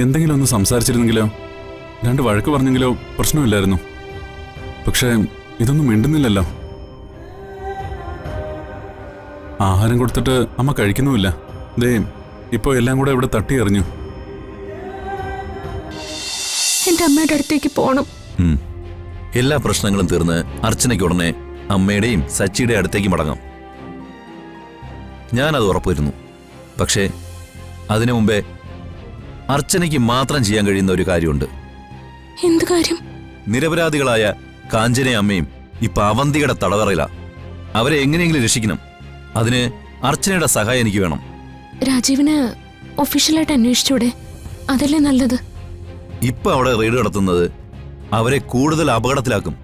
എന്തെങ്കിലും ഒന്ന് സംസാരിച്ചിരുന്നെങ്കിലോ, രണ്ട് വഴക്ക് പറഞ്ഞെങ്കിലോ പ്രശ്നമില്ലായിരുന്നു. പക്ഷേ ഇതൊന്നും മിണ്ടുന്നില്ലല്ലോ. ആഹാരം കൊടുത്തിട്ട് അമ്മ കഴിക്കുന്നുമില്ല. ദേ ഇപ്പോൾ എല്ലാം കൂടെ ഇവിടെ തട്ടി എറിഞ്ഞു. എന്റെ അമ്മയുടെ അടുത്തേക്ക് പോണം. എല്ലാ പ്രശ്നങ്ങളും തീർന്ന് അർച്ചനയ്ക്ക് ഉടനെ അമ്മയുടെയും സച്ചിയുടെ അടുത്തേക്ക് മടങ്ങാം. ഞാനത് ഉറപ്പുവരുന്നു. പക്ഷേ അതിനു മുമ്പേ അർച്ചനയ്ക്ക് മാത്രം ചെയ്യാൻ കഴിയുന്ന ഒരു കാര്യമുണ്ട്. എന്ത് കാര്യം? നിരപരാധികളായ കാഞ്ചനയും അമ്മയും ഇപ്പൊ അവന്തികയുടെ തടവറയില. അവരെ എങ്ങനെയെങ്കിലും രക്ഷിക്കണം. അതിന് അർച്ചനയുടെ സഹായം എനിക്ക് വേണം. രാജീവിന് ഒഫീഷ്യലായിട്ട് അന്വേഷിച്ചൂടെ? അതല്ലേ നല്ലത്. ഇപ്പൊ അവിടെ റെയ്ഡ് നടത്തുന്നത് അവരെ കൂടുതൽ അപകടത്തിലാക്കും.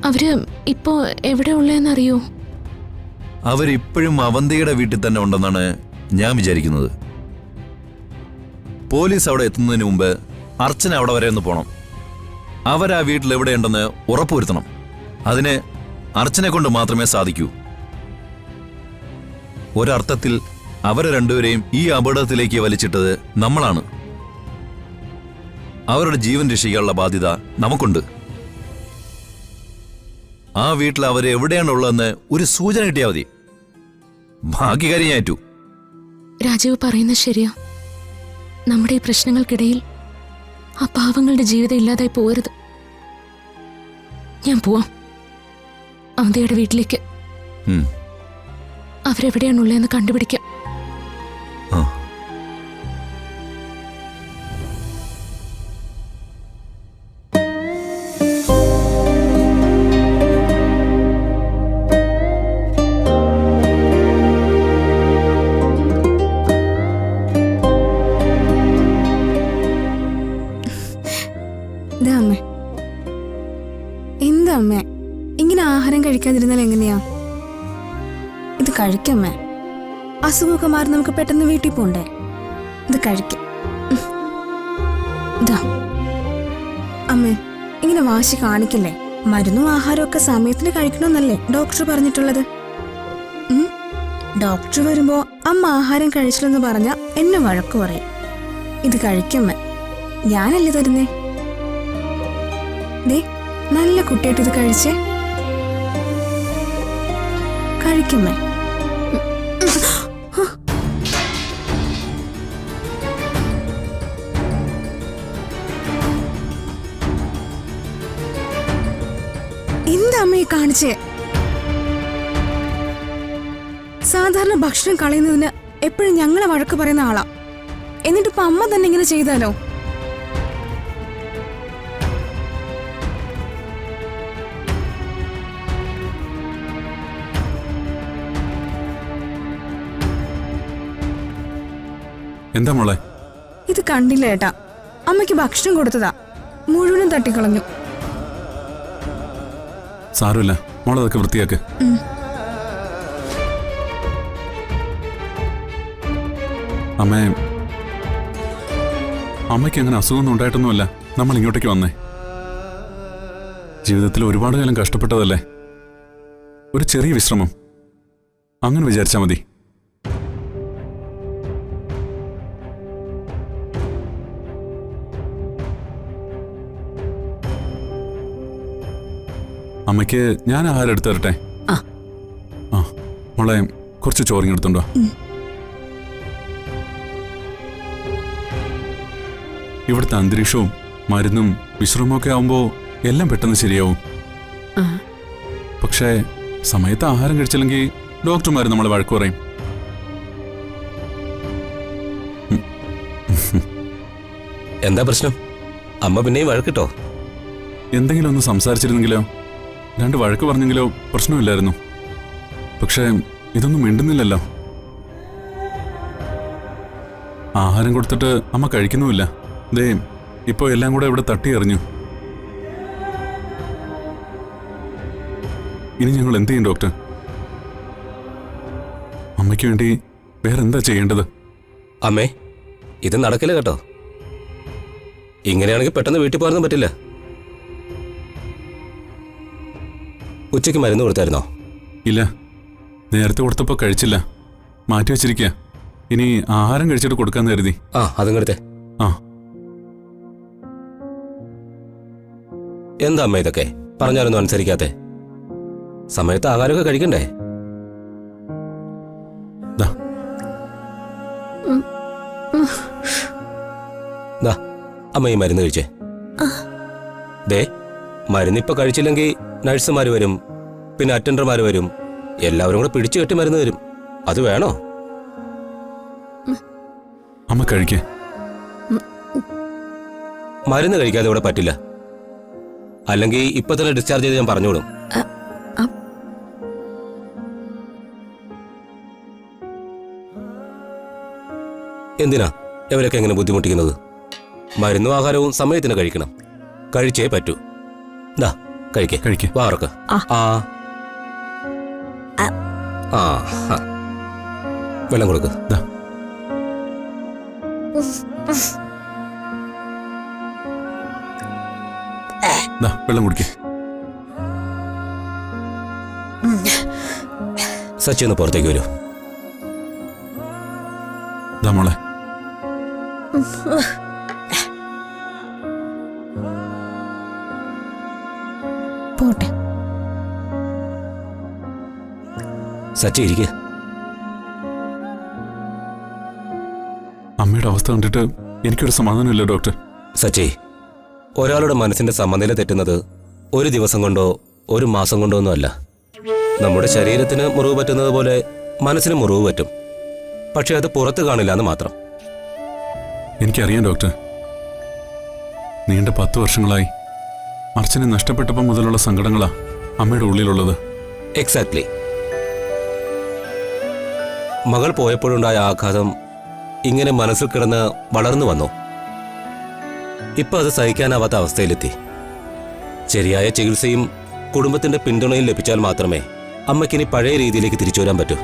അവര് ഇപ്പോ എവിടെ ഉള്ളതെന്നറിയോ? അവരിപ്പോഴും അവന്തികയുടെ വീട്ടിൽ തന്നെ ഉണ്ടെന്നാണ് ഞാൻ വിചാരിക്കുന്നത്. പോലീസ് അവിടെ എത്തുന്നതിന് മുമ്പ് അർച്ചന അവിടെ വരെ ഒന്ന് പോണം. അവരാ വീട്ടിൽ എവിടെയുണ്ടെന്ന് ഉറപ്പുവരുത്തണം. അതിന് അർച്ചനെ കൊണ്ട് മാത്രമേ സാധിക്കൂ. ഒരർത്ഥത്തിൽ അവരെ രണ്ടുപേരെയും ഈ അപകടത്തിലേക്ക് വലിച്ചിട്ടത് നമ്മളാണ്. അവരുടെ ജീവൻ രക്ഷിക്കാനുള്ള ബാധ്യത നമുക്കുണ്ട്. ആ വീട്ടിൽ അവരെ എവിടെയാണുള്ളതെന്ന് ഒരു സൂചന കിട്ടിയാൽ മതി. ബാക്കി കാര്യം ഞാൻ ഏറ്റു. രാജീവ് പറയുന്നത് ശരിയാ. നമ്മുടെ ഈ പ്രശ്നങ്ങൾക്കിടയിൽ ആ പാവങ്ങളുടെ ജീവിതം ഇല്ലാതായി പോകരുത്. ഞാൻ പോവാം അവന്തിയുടെ വീട്ടിലേക്ക്. അവരെവിടെയാണുള്ളതെന്ന് കണ്ടുപിടിക്കാം. എന്താ അമ്മേ ഇങ്ങനെ ആഹാരം കഴിക്കാതിരുന്നാൽ എങ്ങനെയാ? ഇത് കഴിക്കമ്മേ. അസുഖമൊക്കെ മാറി നമുക്ക് പെട്ടെന്ന് വീട്ടിൽ പോണ്ടേ? ഇത് കഴിക്ക. അമ്മേ ഇങ്ങനെ വാശി കാണിക്കില്ലേ. മരുന്നും ആഹാരവും ഒക്കെ സമയത്തിന് കഴിക്കണമെന്നല്ലേ ഡോക്ടർ പറഞ്ഞിട്ടുള്ളത്? ഡോക്ടർ വരുമ്പോ അമ്മ ആഹാരം കഴിച്ചില്ലെന്ന് പറഞ്ഞ എന്നെ വഴക്ക് പറയും. ഇത് കഴിക്കമ്മേ. ഞാനല്ലേ തരുന്നേ. ദേ നല്ല കുട്ടിയായിട്ട് ഇത് കഴിച്ചേ. കഴിക്കമ്മേ. എന്താ അമ്മയെ കാണിച്ചേ? സാധാരണ ഭക്ഷണം കളയുന്നതിന് എപ്പോഴും ഞങ്ങളെ വഴക്ക് പറയുന്ന ആളാ. എന്നിട്ടിപ്പോ അമ്മ തന്നെ ഇങ്ങനെ ചെയ്താലോ? എന്താ മോളെ? ഇത് കണ്ടില്ല ഏട്ടാ, അമ്മയ്ക്ക് ഭക്ഷണം കൊടുത്തതാ, മുഴുവനും തട്ടിക്കളഞ്ഞു. സാരമില്ല മോളതൊക്കെ വൃത്തിയാക്ക്. അമ്മയ്ക്ക് അങ്ങനെ അസുഖമൊന്നും ഉണ്ടായിട്ടൊന്നുമല്ല നമ്മൾ ഇങ്ങോട്ടേക്ക് വന്നേ. ജീവിതത്തിൽ ഒരുപാട് കാലം കഷ്ടപ്പെട്ടതല്ലേ. ഒരു ചെറിയ വിശ്രമം അങ്ങനെ വിചാരിച്ചാൽ മതി. അമ്മയ്ക്ക് ഞാൻ ആഹാരം എടുത്തു തരട്ടെ? ആ മോളെ കുറച്ച് ചോറിങ്ങെടുത്തുണ്ടോ? ഇവിടുത്തെ അന്തരീക്ഷവും മരുന്നും വിശ്രമമൊക്കെ ആവുമ്പോ എല്ലാം പെട്ടെന്ന് ശരിയാവും. പക്ഷേ സമയത്ത് ആഹാരം കഴിച്ചില്ലെങ്കിൽ ഡോക്ടർമാർ നമ്മളെ വഴക്ക് പറയും. എന്താ പ്രശ്നം? അമ്മ പിന്നെയും വഴക്കിട്ടോ? എന്തെങ്കിലും ഒന്ന് സംസാരിച്ചിരുന്നെങ്കിലോ, രണ്ട് വഴക്ക് പറഞ്ഞെങ്കിലോ പ്രശ്നമില്ലായിരുന്നു. പക്ഷേ ഇതൊന്നും മിണ്ടുന്നില്ലല്ലോ. ആഹാരം കൊടുത്തിട്ട് അമ്മ കഴിക്കുന്നുമില്ല. ദേ ഇപ്പോൾ എല്ലാം കൂടെ ഇവിടെ തട്ടി എറിഞ്ഞു. ഇനി ഞങ്ങൾ എന്ത് ചെയ്യും ഡോക്ടർ? അമ്മയ്ക്ക് വേണ്ടി വേറെന്താ ചെയ്യേണ്ടത്? അമ്മേ, ഇത് നടക്കില്ല കേട്ടോ. ഇങ്ങനെയാണെങ്കിൽ പെട്ടെന്ന് വീട്ടിൽ പോകാനൊന്നും പറ്റില്ല. ഉച്ചയ്ക്ക് മരുന്ന് കൊടുത്തായിരുന്നോ? ഇല്ല, നേരത്തെ കൊടുത്തപ്പോൾ കഴിച്ചില്ല, മാറ്റി വെച്ചിരിക്കുക. ഇനി ആഹാരം കഴിച്ചിട്ട് കൊടുക്കാന്ന് കരുതി. അതും കൊടുത്തേ. എന്താ അമ്മ ഇതൊക്കെ പറഞ്ഞാലൊന്നും അനുസരിക്കാത്തെ? സമയത്ത് ആഹാരമൊക്കെ കഴിക്കണ്ടേ? ദാ, ദാ അമ്മ ഈ മരുന്ന് കഴിച്ചേ. ദേ, മരുന്നിപ്പോ കഴിച്ചില്ലെങ്കിൽ നഴ്സുമാർ വരും, പിന്നെ അറ്റൻഡർമാർ വരും, എല്ലാവരും കൂടെ പിടിച്ചു കെട്ടി മരുന്ന് തരും. അത് വേണോ? അമ്മ കഴിക്കേ. മരുന്ന് കഴിക്കാതെ ഇവിടെ പറ്റില്ല. അല്ലെങ്കിൽ ഇപ്പൊ തന്നെ ഡിസ്ചാർജ് ചെയ്ത് ഞാൻ പറഞ്ഞോളും. എന്തിനാ ഇവരൊക്കെ എങ്ങനെ ബുദ്ധിമുട്ടിക്കുന്നത്? മരുന്നും ആഹാരവും സമയത്തിന് കഴിക്കണം. കഴിച്ചേ പറ്റൂ. ദാ കഴിക്കേ. കഴിക്കേ. വാറക്ക. വെള്ളം കൊടുക്ക്. ദാ. ദാ, വെള്ളം കുടിക്കേ. സച്ചി ഒന്ന് പുറത്തേക്ക് വരൂ. ദാ മോളെ. പോട്ടെ. സച്ചി ഇരിക്കുക. അമ്മയുടെ അവസ്ഥ കണ്ടിട്ട് എനിക്കൊരു സമാധാനമില്ല ഡോക്ടർ. സച്ചി, ഒരാളുടെ മനസ്സിന്റെ സമനില തെറ്റുന്നത് ഒരു ദിവസം കൊണ്ടോ ഒരു മാസം കൊണ്ടോ ഒന്നുമല്ല. നമ്മുടെ ശരീരത്തിന് മുറിവ് പറ്റുന്നത് പോലെ മനസ്സിന് മുറിവ് പറ്റും. പക്ഷെ അത് പുറത്ത് കാണില്ല എന്ന് മാത്രം. എനിക്കറിയാം ഡോക്ടർ. നീണ്ട 10 വർഷങ്ങളായി അർച്ചനെ നഷ്ടപ്പെട്ടപ്പോൾ മുതലുള്ള സങ്കടങ്ങളാ അമ്മയുടെ ഉള്ളിലുള്ളത്. എക്സാക്ട്ലി. മകൾ പോയപ്പോഴുണ്ടായ ആഘാതം ഇങ്ങനെ മനസ്സിൽ കിടന്ന് വളർന്നു വന്നു. ഇപ്പൊ അത് സഹിക്കാനാവാത്ത അവസ്ഥയിലെത്തി. ശരിയായ ചികിത്സയും കുടുംബത്തിന്റെ പിന്തുണയും ലഭിച്ചാൽ മാത്രമേ അമ്മയ്ക്കിനി പഴയ രീതിയിലേക്ക് തിരിച്ചു വരാൻ പറ്റൂ.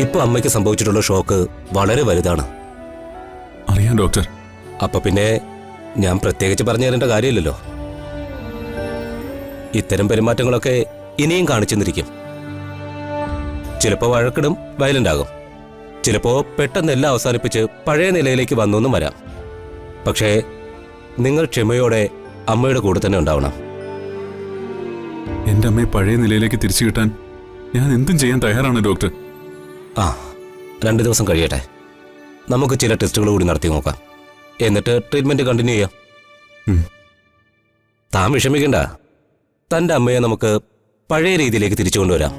ഇപ്പൊ അമ്മയ്ക്ക് സംഭവിച്ചിട്ടുള്ള ഷോക്ക് വളരെ വലുതാണ്. അറിയാം ഡോക്ടർ. അപ്പൊ പിന്നെ ഞാൻ പ്രത്യേകിച്ച് പറഞ്ഞു തരേണ്ട കാര്യമില്ലല്ലോ. ഇത്തരം പെരുമാറ്റങ്ങളൊക്കെ ഇനിയും കാണിച്ചെന്നിരിക്കും. ചിലപ്പോ വഴക്കിടും, വയലന്റ് ആകും. ചിലപ്പോ പെട്ടെന്ന് എല്ലാം അവസാനിപ്പിച്ച് പഴയ നിലയിലേക്ക് വന്നെന്നും വരാം. പക്ഷേ നിങ്ങൾ ക്ഷമയോടെ അമ്മയുടെ കൂടെ തന്നെ ഉണ്ടാവണം. എന്റെ അമ്മയെ പഴയ നിലയിലേക്ക് തിരിച്ചു കിട്ടാൻ ഞാൻ എന്തും ചെയ്യാൻ തയ്യാറാണ് ഡോക്ടർ. 2 ദിവസം കഴിയട്ടെ. നമുക്ക് ചില ടെസ്റ്റുകൾ കൂടി നടത്തി നോക്കാം. എന്നിട്ട് ട്രീറ്റ്മെന്റ് കണ്ടിന്യൂ ചെയ്യാം. താൻ വിഷമിക്കണ്ട. തന്റെ അമ്മയെ നമുക്ക് പഴയ രീതിയിലേക്ക് തിരിച്ചു കൊണ്ടുവരാം.